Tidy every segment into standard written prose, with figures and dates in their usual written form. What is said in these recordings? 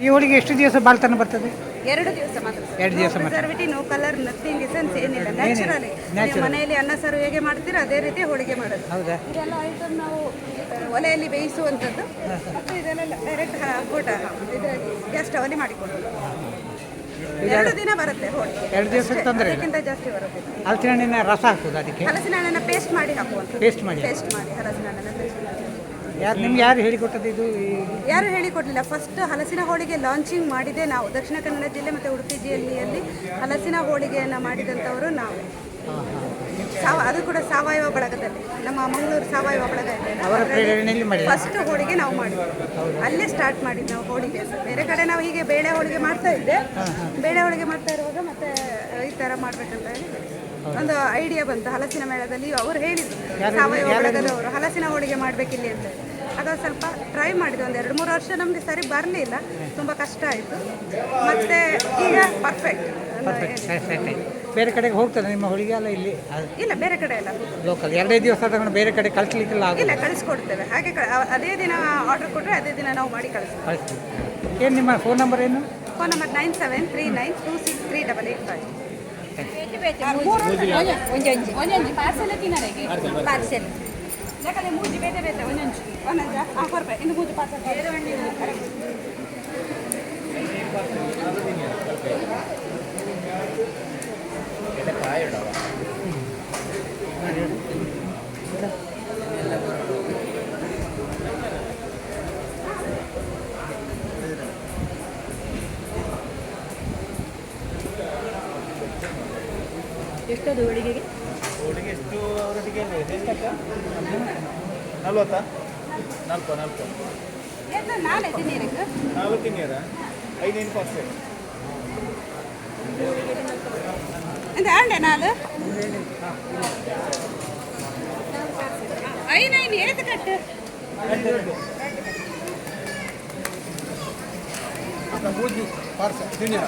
ಈ ಹೋಳಿಗೆ ಎಷ್ಟು ದಿವಸ ಬಾಳ್ತನ ಬರ್ತದೆ? 2 ದಿವಸ ಮಾತ್ರ. 2 ದಿವಸ ಮಾತ್ರ. Preservative, no colour, nothing essence ಏನಿಲ್ಲ. ನ್ಯಾಚುರಲಿ ಮನೆಯಲ್ಲಿ ಅನ್ನ ಸಾರು ಹೇಗೆ ಮಾಡ್ತೀರಾ ಅದೇ ರೀತಿ ಹೋಳಿಗೆ ಮಾಡೋದು. ಹೌದಾ? ಇದೆಲ್ಲ ಐಟಮ್ ನಾವು ಒಲೆಯಲ್ಲಿ ಬೇಯಿಸುವಂಥದ್ದು ಮತ್ತು ಇದೆಲ್ಲ ಡೈರೆಕ್ಟ್ ಫೋಟ ಇದರಲ್ಲಿ ಗ್ಯಾಸ್ ಸ್ಟವಲ್ಲಿ ಮಾಡಿಕೊಡೋದು. 2 ದಿನ ಬರುತ್ತೆ ಹೋಳಿಗೆ. 2 ದಿವಸಕ್ಕೆ ತೊಂದರೆ ಇಲ್ಲ. ಅದಕ್ಕಿಂತ ಜಾಸ್ತಿ ಬರುತ್ತೆ. ಹಲಸಿನ ಹಣ್ಣಿನ ರಸ ಹಾಕೋದು ಅದಕ್ಕೆ? ಹಲಸಿನ ಹಣ್ಣನ್ನು ಪೇಸ್ಟ್ ಮಾಡಿ ಹಾಕುವಂಥದ್ದು. ಪೇಸ್ಟ್ ಮಾಡಿ ಹಲಸಿನ ಹಣ್ಣನ್ನು ಪೇಸ್ಟ್ ಮಾಡಿ. ಯಾರು ಹೇಳಿಕೊಟ್ಟದ್ದು ಇದು? ಯಾರು ಹೇಳಿಕೊಡಲಿಲ್ಲ. ಫಸ್ಟ್ ಹಲಸಿನ ಹೋಳಿಗೆ ಲಾಂಚಿಂಗ್ ಮಾಡಿದೆ ನಾವು. ದಕ್ಷಿಣ ಕನ್ನಡ ಜಿಲ್ಲೆ ಮತ್ತು ಉಡುಪಿ ಜಿಲ್ಲೆಯಲ್ಲಿ ಹಲಸಿನ ಹೋಳಿಗೆಯನ್ನು ಮಾಡಿದಂಥವರು ನಾವು. ಅದು ಕೂಡ ಸಾವಯವ ಬಳಗದಲ್ಲಿ, ನಮ್ಮ ಮಂಗಳೂರು ಸಾವಯವ ಬಳಗ ಇದೆ. ಫಸ್ಟ್ ಹೋಳಿಗೆ ನಾವು ಮಾಡಿದ್ವಿ, ಅಲ್ಲೇ ಸ್ಟಾರ್ಟ್ ಮಾಡಿದ್ದು ನಾವು ಹೋಳಿಗೆ. ಬೇರೆ ಕಡೆ ನಾವು ಹೀಗೆ ಬೇಳೆ ಹೋಳಿಗೆ ಮಾಡ್ತಾ ಇದ್ದೆ. ಬೇಳೆ ಹೋಳಿಗೆ ಮಾಡ್ತಾ ಇರುವಾಗ ಮತ್ತೆ ಈ ಥರ ಮಾಡ್ಬೇಕಂತ ಹೇಳಿ ಒಂದು ಐಡಿಯಾ ಬಂತು. ಹಲಸಿನ ಮೇಳದಲ್ಲಿ ಅವರು ಹೇಳಿದ್ರು, ಸಾವಯವ ಬಳಗದವರು ಹಲಸಿನ ಹೋಳಿಗೆ ಮಾಡಬೇಕಿಲ್ಲಿ ಅಂತ. ಆಗ ಸ್ವಲ್ಪ ಟ್ರೈ ಮಾಡಿದ್ವಿ. ಒಂದು 2-3 ವರ್ಷ ನಮಗೆ ಸರಿ ಬರಲಿಲ್ಲ, ತುಂಬ ಕಷ್ಟ ಆಯಿತು. ಮತ್ತೆ ಈಗ ಪರ್ಫೆಕ್ಟ್. ಬೇರೆ ಕಡೆಗೆ ಹೋಗ್ತದೆ ನಿಮ್ಮ ಹೋಳಿಗೆ ಅಲ್ಲ? ಇಲ್ಲಿ ಇಲ್ಲ, ಬೇರೆ ಕಡೆ ಎಲ್ಲ ಲೋಕಲ್ 2 ದಿವಸ ತಗೊಂಡು ಬೇರೆ ಕಡೆ ಕಳಿಸ್ಲಿಕ್ಕಿಲ್ಲ? ಇಲ್ಲ, ಕಳಿಸ್ಕೊಡ್ತೇವೆ. ಹಾಗೆ ಅದೇ ದಿನ ಆರ್ಡರ್ ಕೊಟ್ಟರೆ ಅದೇ ದಿನ ನಾವು ಮಾಡಿ ಕಳಿಸ್ತೀವಿ. ಏನು ನಿಮ್ಮ ಫೋನ್ ನಂಬರ್ ಏನು? Phone number 9739263885. ಪಾರ್ಸೆಲ್ ತಿನ್ನರೆಗೆ ಪಾರ್ಸೆಲ್ ಯಾಕಂದರೆ 3 ಬೇರೆ ಬೇರೆ ಒಂದೊಂದು ರೂಪಾಯಿ ಇನ್ನು 3 ಪಾರ್ಸೆಲ್ ಬೇರೆ ಹಣ್ಣು. ಎಷ್ಟದು ಹೋಳಿಗೆಗೆ? ಹೋಳಿಗೆ ಎಷ್ಟು ಅವರೊಟ್ಟಿಗೆ ಎಷ್ಟಕ್ಕ? 40? 4 ನಾಳೆ ತಿನ್ನೀರಿಗೆ 4 ತಿನ್ನೀರ 5 ಪಾರ್ಸೆಲ್ ಎಂತ ಅಂಡೆ ನಾಲು 5 ಏತು ಕಟ್ಟು 3 ಪಾರ್ಸೆಲ್ ತಿನ್ನೀರ.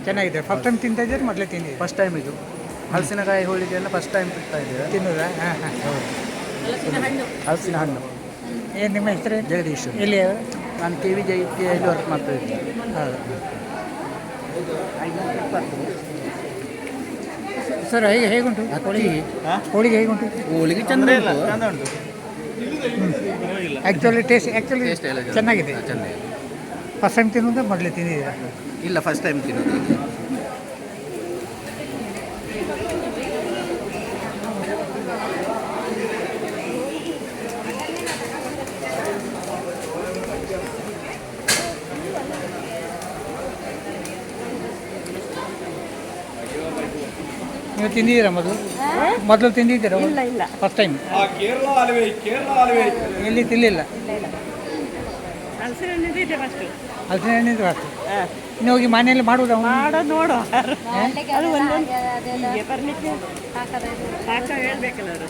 ಚೆನ್ನಾಗಿದೆ. ಫಸ್ಟ್ ಟೈಮ್ ತಿಂತಾ ಇದ್ದೀರಿ? ಮೊದಲೇ ತಿಂದಿದ್ದೀರಿ? ಫಸ್ಟ್ ಟೈಮ್ ಇದು ಹಲಸಿನಕಾಯಿ ಹೋಳಿಗೆ ಎಲ್ಲ ಫಸ್ಟ್ ಟೈಮ್ ತಿಂತಾ ಇದ್ದೀರಾ? ತಿನ್ನೋದಾ? ಹಾಂ ಹಾಂ. ಹಲಸಿನ ಹಣ್ಣು. ಏನು ನಿಮ್ಮ ಹೆಸರು? ಜಗದೀಶ್. ಎಲ್ಲಿ? ನಾನು KVJ ಇಲ್ಲಿ ವರ್ಕ್ ಮಾಡ್ತಾ ಇದ್ದೀನಿ. ಹೌದು ಸರ್. ಹೇಗುಂಟು ಹೋಳಿಗೆ? ಹೋಳಿಗೆ ಹೇಗುಂಟು? ಹೋಳಿಗೆ ಚಂದ ಇಲ್ಲ, ಚಂದ ಉಂಟು. ಆ್ಯಕ್ಚುಲಿ ಟೇಸ್ಟ್ ಚೆನ್ನಾಗಿದೆ. ಚೆನ್ನಾಗಿದೆ. ಫಸ್ಟ್ ಟೈಮ್ ತಿನ್ನೋದು ಮೊದಲೇ ತಿಂದಿದ್ದೀರಾ? ಇಲ್ಲ, ಫಸ್ಟ್ ಟೈಮ್ ತಿನ್ನೋದು. ನೀವು ತಿಂದಿದ್ದೀರಾ ಮೊದಲು ತಿಂದಿದ್ದೀರಾ? ಇಲ್ಲ, ಫಸ್ಟ್ ಟೈಮ್. ಕೇರಳ ಎಲ್ಲಿ ತಿನ್ನಲಿಲ್ಲ? ಹಲಸಿನ ಹಣ್ಣಿದೆ ಫಸ್ಟ್. ಹಲಸಿನ ಹಣ್ಣಿದ್ದು ಫಸ್ಟ್. ಇನ್ನು ಹೋಗಿ ಮನೆಯಲ್ಲಿ ಮಾಡೋದು ನೋಡು. ಅದು ಒಂದೊಂದು ಬರಲಿಕ್ಕೆ ಹೇಳ್ಬೇಕಲ್ಲ ಅವರು.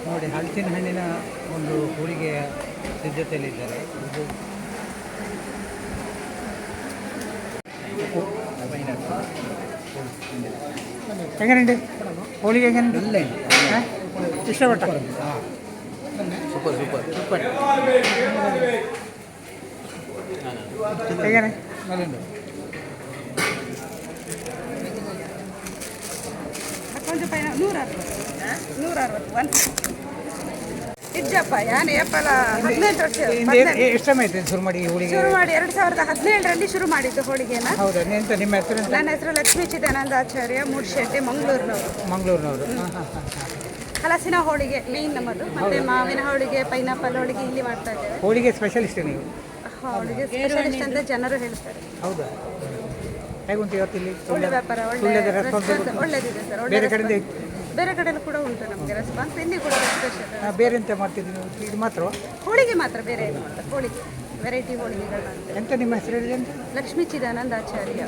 ನೋಡಿ, ಹಲಸಿನ ಹಣ್ಣಿನ ಒಂದು ಹೋಳಿಗೆಯ ಸಿದ್ಧತೆಯಲ್ಲಿದ್ದಾರೆ. ಇದು ಹೆಂಗೇನುಂಟು ಹೋಳಿಗೆ? ಹೆಂಗೇನುಂಟು? ಇಷ್ಟಪಟ್ಟ? Super super super. ಹೇಗೇನೆ? ಕೊಂಚ 160 ಇಜ್ಜಪ್ಪ ಯಾನು ಏಪಲ 18 ವರ್ಷ. ಎಷ್ಟು ಸಮಯ ಆಯ್ತು ಶುರು ಮಾಡಿ ಹೋಳಿಗೆ? ಶುರು ಮಾಡಿ 2017ರಲ್ಲಿ ಶುರು ಮಾಡಿದ್ದು ಹೋಳಿಗೆನ. ಹೌದಾ? ಎಂತ ನಿಮ್ಮ ಹೆಸರು? ನನ್ನ ಹೆಸರು ಲಕ್ಷ್ಮೀ ಚಿದಾನಂದಾಚಾರ್ಯ, ಮೂಡ್ಶೆಟ್ಟಿ, ಮಂಗಳೂರಿನವರು. ಹಲಸಿನ ಹೋಳಿಗೆ ಮೇಯ್ನ್ ನಮ್ಮದು. ಮತ್ತೆ ಮಾವಿನ ಹೋಳಿಗೆ, ಪೈನಾಪಲ್ ಹೋಳಿಗೆ ಇಲ್ಲಿ ಮಾಡ್ತಾ ಇದ್ದೇವೆ. ಹೋಳಿಗೆ ಸ್ಪೆಷಲಿಸ್ಟ್ ನೀವು? ಹೋಳಿಗೆ ಸ್ಪೆಷಲಿಸ್ಟ್ ಅಂತ ಜನರು ಹೇಳ್ತಾರೆ. ಹೌದಾ? ಹೇಗುಂಟು ಇವತ್ತಿಲ್ಲಿ? ಒಳ್ಳೆ ವ್ಯಾಪಾರ, ಒಳ್ಳೆದಿದೆ ಸರ್. ಬೇರೆ ಕಡೆಯಲ್ಲೂ ಕೂಡ ಉಂಟು ನಮಗೆ ರೆಸ್ಪಾನ್ಸ್. ಇಲ್ಲಿ ಕೂಡ ಸ್ಪೆಷಲ್. ಬೇರೆ ಎಂತ ಮಾಡ್ತಿದ್ದೀವಿ? ಇದು ಮಾತ್ರ ಹೋಳಿಗೆ ಮಾತ್ರ, ಬೇರೆ ಏನು ಮಾಡ್ತಾರೆ? ಹೋಳಿಗೆ ವೆರೈಟಿ ಹೋಳಿಗೆಗಳು. ಎಂತ ನಿಮ್ಮ ಹೆಸರು ಹೇಳಿ? ಅಂತ ಲಕ್ಷ್ಮೀ ಚಿದಾನಂದಾಚಾರ್ಯ.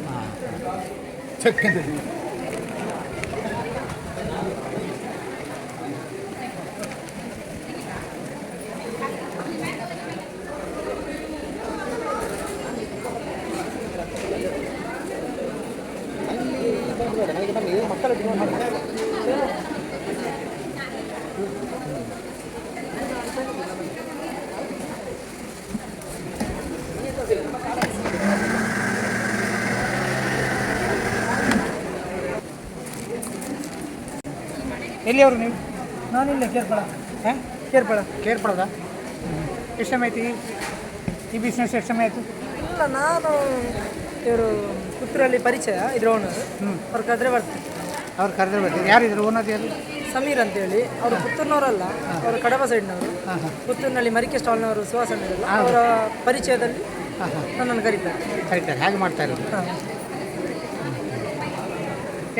ಎಲ್ಲಿಯವರು ನೀವು? ನಾನಿಲ್ಲ ಕೇರ್ಪಳ. ಹಾಂ, ಕೇರ್ಪಳದ. ಎಷ್ಟು ಸಮಯ ಆಯ್ತು ಈ ಬಿಸ್ನೆಸ್ ಎಷ್ಟು ಸಮಯ ಆಯಿತು? ಇಲ್ಲ, ನಾನು ಇವರು ಪುತ್ತೂರಲ್ಲಿ ಪರಿಚಯ ಇದ್ರ ಓನರ್. ಅವ್ರ ಕದ್ರೆ ಬರ್ತೀನಿ. ಅವ್ರು ಕರೆದ್ರೆ ಬರ್ತೀವಿ. ಯಾರಿದ್ರು ಓನರ್ ಯಾರು? ಸಮೀರ್ ಅಂತೇಳಿ. ಅವರು ಪುತ್ತೂರಿನವರಲ್ಲ, ಅವರು ಕಡಬ ಸೈಡ್ನವರು. ಪುತ್ತೂರಿನಲ್ಲಿ ಮರಿಕೆ ಸ್ಟಾಲ್ನವರು ಸುವಾಸನೆ ಇರಲ್ಲ, ಅವರ ಪರಿಚಯದಲ್ಲಿ ನನ್ನನ್ನು ಕರೀತಾರೆ. ಹೇಗೆ ಮಾಡ್ತಾ ಇರೋದು? ಹಾಂ,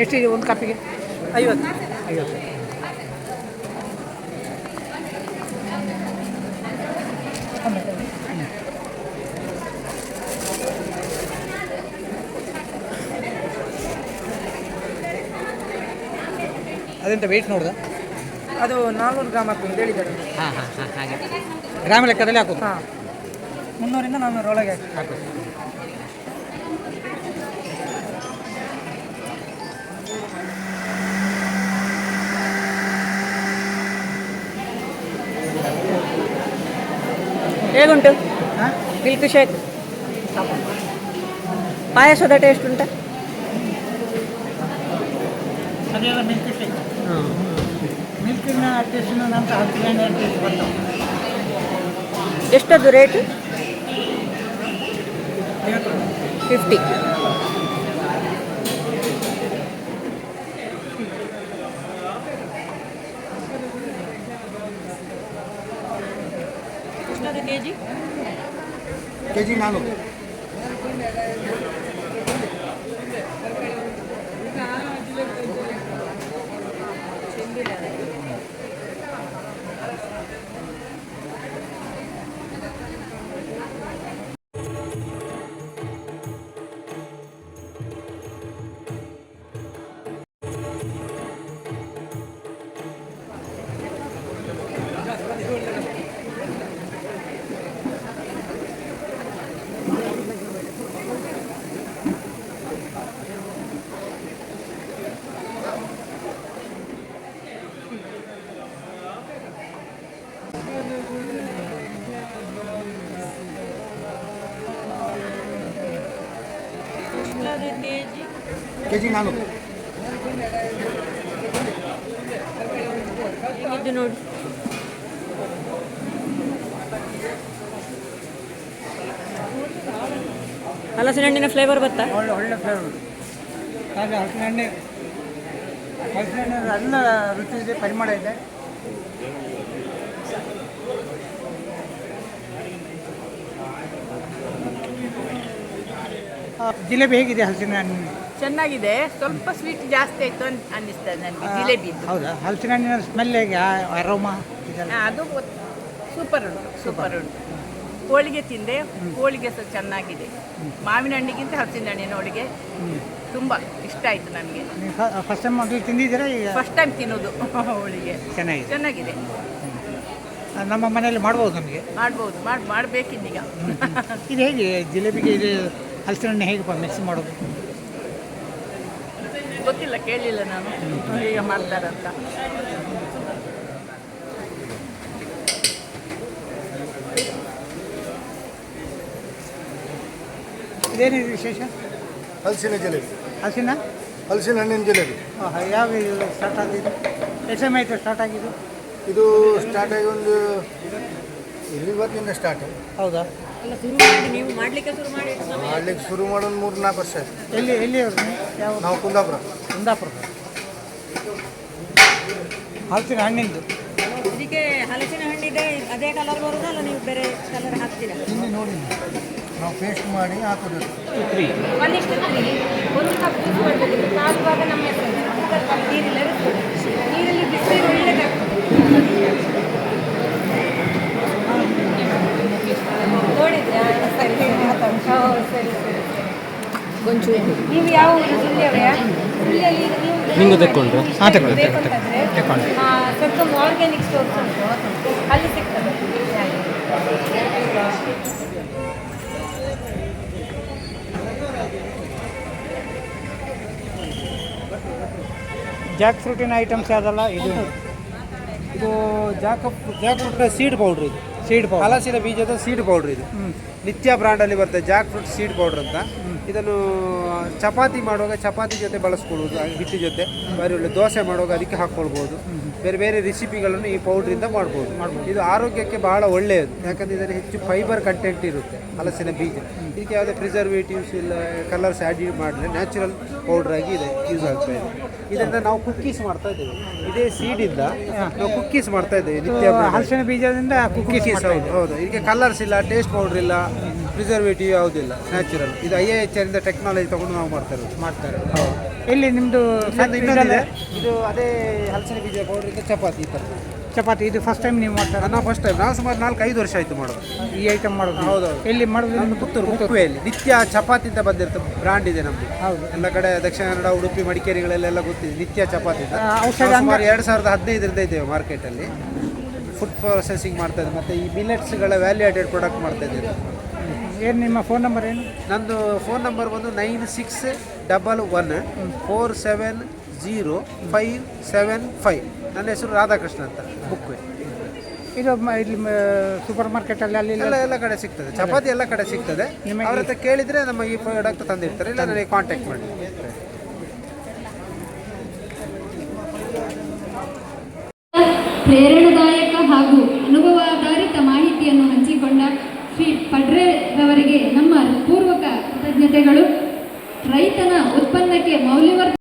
ಎಷ್ಟಿದೆ ಒಂದು ಕಪ್ಪಿಗೆ? 50. 50. ಅದೆಂತ ವೆಯ್ಟ್ ನೋಡ್ದ? ಅದು 400 ಗ್ರಾಮ್ ಆಗ್ತದೆ ಅಂತ ಹೇಳಿದ್ದಾರೆ. ಹಾಂ ಹಾಗೆ ಗ್ರಾಮ ಲೆಕ್ಕದಲ್ಲಿ ಹಾಕೋದು? ಹಾಂ, 300ರಿಂದ 400 ಒಳಗೆ ಹಾಕೋದು. ಹೇಗುಂಟು ಮಿಲ್ಕ್ ಶೇಕ್? ಪಾಯಸದ ಟೇಸ್ಟ್ ಉಂಟಾ? ಅದೆಲ್ಲ ಮಿಲ್ಕ್ ಶೇಕ್. ಮಿಲ್ಕಿನ ಟೇಸ್ಟಿನ ನಂತರ ಹಲ್ಸಿನ ಟೇಸ್ಟ್ ಬರ್ತವೆ. ಎಷ್ಟದು ರೇಟ್? 50. ಎಷ್ಟದು ಕೆಜಿ? ಕೆಜಿ 400. ಕೆಜಿ 400. ಇದು ನೋಡಿ, ಹಲಸಿನ ಹಣ್ಣಿನ ಫ್ಲೇವರ್ ಬತ್ತಾ? ಒಳ್ಳೆ ಫ್ಲೇವರ್ ಉಂಟು. ಹಾಗೆ ಹಲಸಿನ ಹಣ್ಣು ಎಲ್ಲ ರುಚಿ ಇದೆ, ಪರಿಮಳ ಇದೆ. ಜಿಲೇಬಿ ಹೇಗಿದೆ ಹಲಸಿನ ಹಣ್ಣು? ಚೆನ್ನಾಗಿದೆ, ಸ್ವಲ್ಪ ಸ್ವೀಟ್ ಜಾಸ್ತಿ ಆಯಿತು ಅನ್ನಿಸ್ತದೆ ನನಗೆ ಜಿಲೇಬಿ. ಹೌದಾ? ಹಲಸಿನ ಹಣ್ಣಿನ ಸ್ಮೆಲ್ ಹೇಗೆ? ಅರೋಮಾ ಇದೆಲ್ಲ? ಅದು ಸೂಪರ್ ಉಂಟು. ಹೋಳಿಗೆ ತಿಂದೆ, ಹೋಳಿಗೆ ಸಹ ಚೆನ್ನಾಗಿದೆ. ಮಾವಿನ ಹಣ್ಣಿಗಿಂತ ಹಲಸಿನ ಹಣ್ಣಿನ ಹೋಳಿಗೆ ತುಂಬ ಇಷ್ಟ ಆಯಿತು ನನಗೆ. ನೀವು ಫಸ್ಟ್ ಟೈಮ್ ಮೊದಲು ತಿಂದಿದ್ದೀರಾ? ಈಗ ಫಸ್ಟ್ ಟೈಮ್ ತಿನ್ನೋದು ಹೋಳಿಗೆ. ಚೆನ್ನಾಗಿದೆ. ನಮ್ಮ ಮನೆಯಲ್ಲಿ ಮಾಡ್ಬೋದು ನಮಗೆ? ಮಾಡ್ಬೋದು, ಮಾಡಬೇಕಿನ್ನೀಗ. ಇದು ಹೇಗೆ ಜಿಲೇಬಿಗೆ ಇದು ಹಲಸಿನ ಹಣ್ಣು ಹೇಗೆ ಮಿಕ್ಸ್ ಮಾಡೋದು? ಗೊತ್ತಿಲ್ಲ, ಕೇಳಲಿಲ್ಲ ನಾನು ಈಗ ಮಾಡ್ತಾರಂತ. ಇದೇನಿದೆ ವಿಶೇಷ? ಹಲಸಿನ ಜಿಲೇಬಿ. ಹಲಸಿನ ಹಣ್ಣಿನ ಜಿಲೇಬಿ. ಯಾವ ಸ್ಟಾರ್ಟ್ ಆಗಿದೆ? ಎಷ್ಟು ಸಮಯ ಆಯಿತು ಸ್ಟಾರ್ಟ್ ಆಗಿದ್ದು? ಇದು ಸ್ಟಾರ್ಟ್ ಆಗಿ ಒಂದು ಇವತ್ತಿಂದ ಸ್ಟಾರ್ಟ್. ಹೌದಾ? ನೀವು ಮಾಡ್ಲಿಕ್ಕೆ ಶುರು ಮಾಡೋದು 3-4 ವರ್ಷ ಆಯಿತು. ಎಲ್ಲಿಯವರು? ಯಾವ? ನಾವು ಕುಂದಾಪುರ. ಹಲಸಿನ ಹಣ್ಣಿಂದು ಇದಕ್ಕೆ ಹಲಸಿನ ಹಣ್ಣಿದೆ ಅದೇ ಕಲರ್ ಬರೋದಲ್ಲ, ನೀವು ಬೇರೆ ಕಲರ್ ಹಾಕ್ತೀರಾ? ತಿಂದು ನೋಡಿ, ನಾವು ಪೇಸ್ಟ್ ಮಾಡಿ ಹಾಕೋದು. ಒಂದಿಷ್ಟು ಒಂದು ಕಪ್ ಜ್ಯೂಸ್ ಮಾಡಬೇಕು. ಕಾಲು ಭಾಗ ನಮ್ಮ ನೀರಲ್ಲಿ ಬಿಸಿ ಒಳ್ಳೆದಾಗ್ತದೆ. ನೋಡಿದ್ರಾ? ಸರಿ ಸರಿ. ಒಂಚೂರು. ನೀವು ಯಾವ ಊರು? ಸುಳ್ಳಿಯವರೆಯಾ? ಸುಳ್ಳಿಯಲ್ಲಿ ನೀವು ತಗೊಂಡ್ರೆ ಸ್ವಲ್ಪ ಆರ್ಗ್ಯಾನಿಕ್ ಸ್ಟೋರ್ಸ್ ಉಂಟು, ಅಲ್ಲಿ ಸಿಗ್ತದೆ. ಜಾಕ್ ಫ್ರೂಟಿನ ಐಟಮ್ಸ್ ಯಾವುದಲ್ಲ? ಇದು ಜಾಕ್ ಫ್ರೂಟ್ ಸೀಡ್ ಪೌಡ್ರ್. ಇದು ಹಲಸಿನ ಬೀಜದ ಸೀಡ್ ಪೌಡ್ರ್. ಇದು ನಿತ್ಯ ಬ್ರ್ಯಾಂಡಲ್ಲಿ ಬರ್ತದೆ, ಜಾಕ್ ಫ್ರೂಟ್ ಸೀಡ್ ಪೌಡ್ರ್ ಅಂತ. ಇದನ್ನು ಚಪಾತಿ ಮಾಡುವಾಗ ಚಪಾತಿ ಜೊತೆ ಬಳಸ್ಕೊಳ್ಬೋದು, ಹಿಟ್ಟು ಜೊತೆ. ಬರೀ ಒಳ್ಳೆ ದೋಸೆ ಮಾಡುವಾಗ ಅದಕ್ಕೆ ಹಾಕ್ಕೊಳ್ಬೋದು. ಬೇರೆ ಬೇರೆ ರೆಸಿಪಿಗಳನ್ನು ಈ ಪೌಡ್ರಿಂದ ಮಾಡ್ಬೋದು. ಇದು ಆರೋಗ್ಯಕ್ಕೆ ಬಹಳ ಒಳ್ಳೆಯದು, ಯಾಕಂದರೆ ಇದರಲ್ಲಿ ಹೆಚ್ಚು ಫೈಬರ್ ಕಂಟೆಂಟ್ ಇರುತ್ತೆ ಹಲಸಿನ ಬೀಜ. ಇದಕ್ಕೆ ಯಾವುದೇ ಪ್ರಿಸರ್ವೇಟಿವ್ಸ್ ಇಲ್ಲ, ಕಲರ್ಸ್ ಆ್ಯಡ್ ಮಾಡಲಿ, ನ್ಯಾಚುರಲ್ ಪೌಡ್ರ್ ಆಗಿ ಇದೆ ಯೂಸ್ ಆಗ್ತಾ ಇದೆ. ಇದರಿಂದ ನಾವು ಕುಕ್ಕೀಸ್ ಮಾಡ್ತಾ ಇದ್ದೇವೆ. ಇದೇ ಸೀಡಿಂದ ನಾವು ಕುಕ್ಕೀಸ್ ಮಾಡ್ತಾ ಇದ್ದೇವೆ. ನಿತ್ಯ ಹಲಸಿನ ಬೀಜದಿಂದ ಕುಕ್ಕೀಸ್ ಹೌದು. ಇದಕ್ಕೆ ಕಲರ್ಸ್ ಇಲ್ಲ, ಟೇಸ್ಟ್ ಪೌಡ್ರ್ ಇಲ್ಲ, ಪ್ರಿಸರ್ವೇಟಿವ್ ಯಾವುದಿಲ್ಲ, ನ್ಯಾಚುರಲ್. ಇದು IIHR ಇಂದ ಟೆಕ್ನಾಲಜಿ ತಗೊಂಡು ನಾವು ಮಾಡ್ತಾರೆ. ಎಲ್ಲಿ ನಿಮ್ಮದು ಇನ್ನೊಂದಿದೆ, ಇದು ಅದೇ ಹಲಸಿನ ಬೀಜ ಪೌಡ್ರಿಂದ ಚಪಾತಿ. ಈ ಥರ ಚಪಾತಿ ಇದು ಫಸ್ಟ್ ಟೈಮ್ ನೀವು ಮಾಡ್ತಾರೆ? ನಾವು ಫಸ್ಟ್ ಟೈಮ್, ನಾವು ಸುಮಾರು 4-5 ವರ್ಷ ಆಯಿತು ಮಾಡೋದು ಈ ಐಟಮ್ ಮಾಡೋದು. ಹೌದು. ಎಲ್ಲಿ ಮಾಡೋದು? ನಮ್ಮದು ಪುತ್ತೂರು ಮುಕ್ಕುವೆಯಲ್ಲಿ ನಿತ್ಯ ಚಪಾತಿ ಅಂತ ಬಂದಿರ್ತದೆ, ಬ್ರಾಂಡ್ ಇದೆ ನಮ್ಮದು. ಹೌದು. ಎಲ್ಲ ಕಡೆ ದಕ್ಷಿಣ ಕನ್ನಡ, ಉಡುಪಿ, ಮಡಿಕೇರಿಗಳೆಲ್ಲ ಗೊತ್ತಿದೆ ನಿತ್ಯ ಚಪಾತಿ ಅಂತ. ಔಷಧ ಸುಮಾರು 2015 ಇದ್ದೇವೆ ಮಾರ್ಕೆಟಲ್ಲಿ. ಫುಡ್ ಪ್ರೊಸೆಸಿಂಗ್ ಮಾಡ್ತಾ ಇದ್ದೇವೆ, ಮತ್ತು ಈ ಮಿಲೆಟ್ಸ್ಗಳ ವ್ಯಾಲ್ಯೂ ಆಡೆಡ್ ಪ್ರಾಡಕ್ಟ್ ಮಾಡ್ತಾ ಇದ್ದೇವೆ. ಏನು ನಿಮ್ಮ ಫೋನ್ ನಂಬರ್ ಏನು? ನಂದು ಫೋನ್ ನಂಬರ್ ಬಂದು 9611400575. ನನ್ನ ಹೆಸರು ರಾಧಾಕೃಷ್ಣ ಅಂತ, ಬುಕ್ವೆ. ಇದು ಇಲ್ಲಿ ಸೂಪರ್ ಮಾರ್ಕೆಟಲ್ಲಿ ಅಲ್ಲಿ ಎಲ್ಲ ಕಡೆ ಸಿಗ್ತದೆ ಚಪಾತಿ, ಎಲ್ಲ ಕಡೆ ಸಿಗ್ತದೆ. ಅವ್ರ ಹತ್ರ ಕೇಳಿದರೆ ನಮ್ಮ ಈ ಪ್ರಾಡಕ್ಟ್ ತಂದಿರ್ತಾರೆ, ಇಲ್ಲ ನನಗೆ ಕಾಂಟ್ಯಾಕ್ಟ್ ಮಾಡಿ. ಪ್ರೇರಣಾದಾಯಕ ಹಾಗೂ ಅನುಭವಾಧಾರಿತ ಮಾಹಿತಿಯನ್ನು ಹಂಚಿಕೊಂಡ ಶ್ರೀ ಪಡ್ರೆರವರಿಗೆ ನಮ್ಮ ಪೂರ್ವಕ ಕೃತಜ್ಞತೆಗಳು. ರೈತನ ಉತ್ಪನ್ನಕ್ಕೆ ಮೌಲ್ಯವರ್ಧನೆ